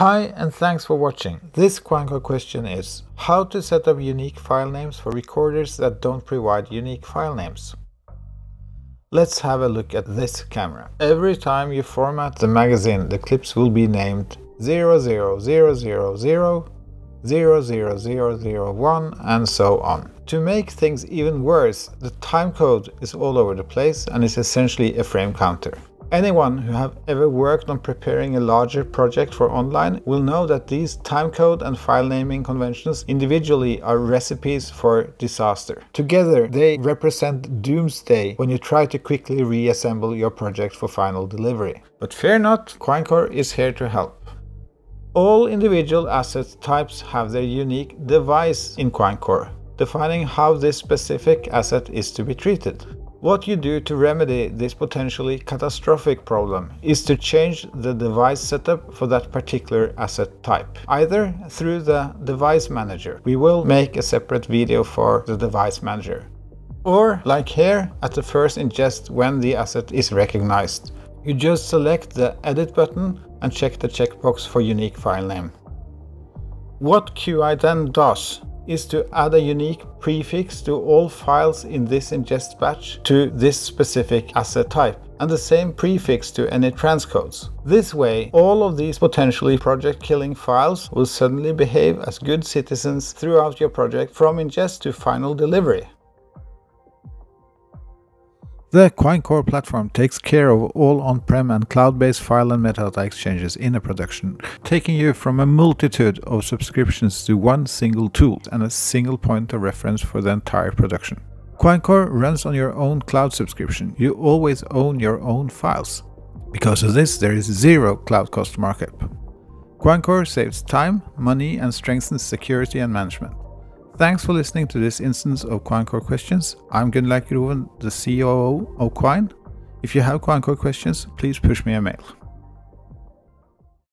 Hi and thanks for watching. This QuineCore question is how to set up unique file names for recorders that don't provide unique file names. Let's have a look at this camera. Every time you format the magazine, the clips will be named 00000, 00001 and so on. To make things even worse, the timecode is all over the place and is essentially a frame counter. Anyone who have ever worked on preparing a larger project for online will know that these timecode and file naming conventions individually are recipes for disaster. Together, they represent doomsday when you try to quickly reassemble your project for final delivery. But fear not, QuineCore is here to help. All individual asset types have their unique device in QuineCore, defining how this specific asset is to be treated. What you do to remedy this potentially catastrophic problem is to change the device setup for that particular asset type, either through the device manager. We will make a separate video for the device manager. Or, like here, at the first ingest when the asset is recognized. You just select the edit button and check the checkbox for unique file name. What Quine then does is to add a unique prefix to all files in this ingest batch to this specific asset type, and the same prefix to any transcodes. This way, all of these potentially project-killing files will suddenly behave as good citizens throughout your project from ingest to final delivery. The QuineCore platform takes care of all on-prem and cloud-based file and metadata exchanges in a production, taking you from a multitude of subscriptions to one single tool and a single point of reference for the entire production. QuineCore runs on your own cloud subscription. You always own your own files. Because of this, there is zero cloud cost markup. QuineCore saves time, money, and strengthens security and management. Thanks for listening to this instance of QuineCore Questions. I'm Gunnar, the COO of Quine. If you have QuineCore questions, please push me a mail.